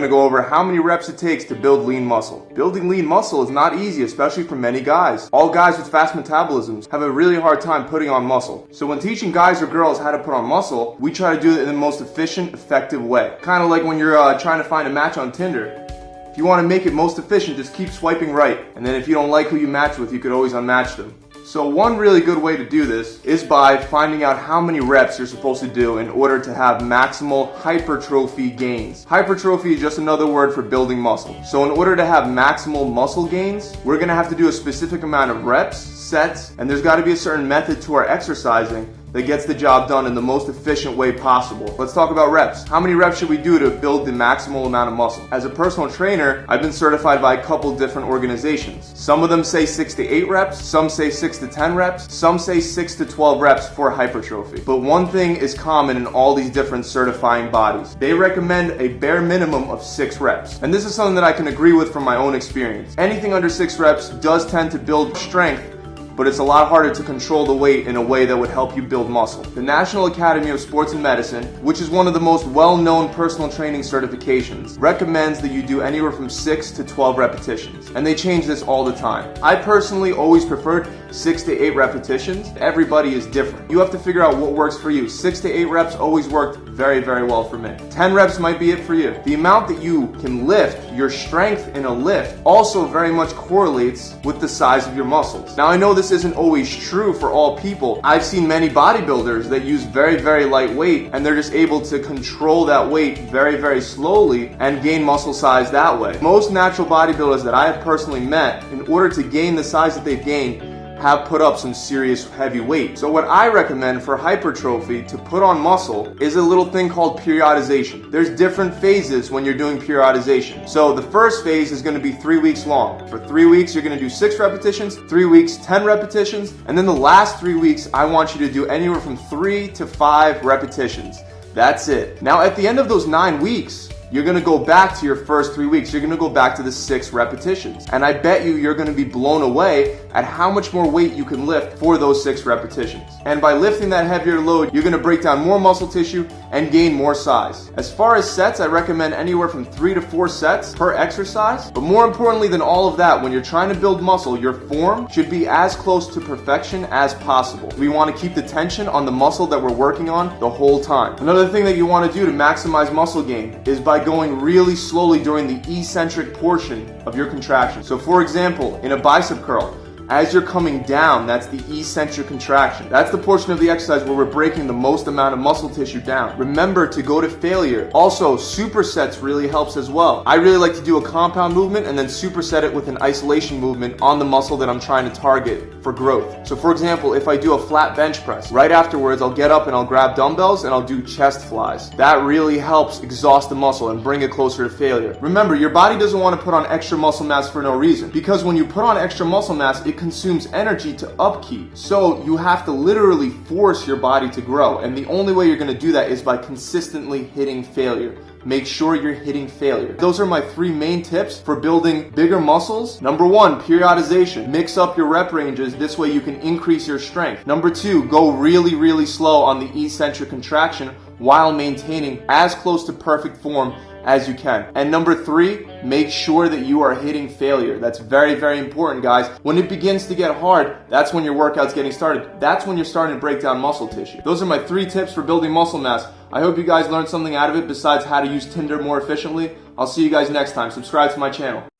going to go over how many reps it takes to build lean muscle. Building lean muscle is not easy, especially for many guys. All guys with fast metabolisms have a really hard time putting on muscle. So when teaching guys or girls how to put on muscle, we try to do it in the most efficient, effective way. Kind of like when you're trying to find a match on Tinder. If you want to make it most efficient, just keep swiping right. And then if you don't like who you match with, you could always unmatch them. So one really good way to do this is by finding out how many reps you're supposed to do in order to have maximal hypertrophy gains. Hypertrophy is just another word for building muscle. So in order to have maximal muscle gains, we're going to have to do a specific amount of reps, sets, and there's got to be a certain method to our exercising that gets the job done in the most efficient way possible. Let's talk about reps. How many reps should we do to build the maximal amount of muscle? As a personal trainer, I've been certified by a couple different organizations. Some of them say 6 to 8 reps, some say 6 to 10 reps, some say 6 to 12 reps for hypertrophy. But one thing is common in all these different certifying bodies. They recommend a bare minimum of 6 reps. And this is something that I can agree with from my own experience. Anything under 6 reps does tend to build strength, but it's a lot harder to control the weight in a way that would help you build muscle. The National Academy of Sports and Medicine, which is one of the most well-known personal training certifications, recommends that you do anywhere from 6 to 12 repetitions. And they change this all the time. I personally always preferred 6 to 8 repetitions. Everybody is different. You have to figure out what works for you. 6 to 8 reps always worked very, very well for me. 10 reps might be it for you. The amount that you can lift, your strength in a lift, also very much correlates with the size of your muscles. Now I know this isn't always true for all people. I've seen many bodybuilders that use very, very light weight and they're just able to control that weight very, very slowly and gain muscle size that way. Most natural bodybuilders that I have personally met, in order to gain the size that they've gained, have put up some serious heavy weight. So what I recommend for hypertrophy to put on muscle is a little thing called periodization. There's different phases when you're doing periodization. So the first phase is going to be 3 weeks long. For 3 weeks, you're going to do 6 repetitions, 3 weeks, 10 repetitions, and then the last 3 weeks, I want you to do anywhere from 3 to 5 repetitions. That's it. Now at the end of those 9 weeks, you're going to go back to your first 3 weeks. You're going to go back to the 6 repetitions. And I bet you're going to be blown away at how much more weight you can lift for those 6 repetitions. And by lifting that heavier load, you're going to break down more muscle tissue and gain more size. As far as sets, I recommend anywhere from 3 to 4 sets per exercise. But more importantly than all of that, when you're trying to build muscle, your form should be as close to perfection as possible. We want to keep the tension on the muscle that we're working on the whole time. Another thing that you want to do to maximize muscle gain is by going really slowly during the eccentric portion of your contraction. So for example, in a bicep curl, as you're coming down, that's the eccentric contraction. That's the portion of the exercise where we're breaking the most amount of muscle tissue down. Remember to go to failure. Also, supersets really helps as well. I really like to do a compound movement and then superset it with an isolation movement on the muscle that I'm trying to target for growth. So for example, if I do a flat bench press, right afterwards I'll get up and I'll grab dumbbells and I'll do chest flies. That really helps exhaust the muscle and bring it closer to failure. Remember, your body doesn't want to put on extra muscle mass for no reason, because when you put on extra muscle mass, it consumes energy to upkeep. So you have to literally force your body to grow. And the only way you're going to do that is by consistently hitting failure. Make sure you're hitting failure. Those are my 3 main tips for building bigger muscles. Number 1, periodization. Mix up your rep ranges. This way you can increase your strength. Number 2, go really, really slow on the eccentric contraction while maintaining as close to perfect form as you can. And number 3, make sure that you are hitting failure. That's very, very important, guys. When it begins to get hard, that's when your workout's getting started. That's when you're starting to break down muscle tissue. Those are my 3 tips for building muscle mass. I hope you guys learned something out of it besides how to use Tinder more efficiently. I'll see you guys next time. Subscribe to my channel.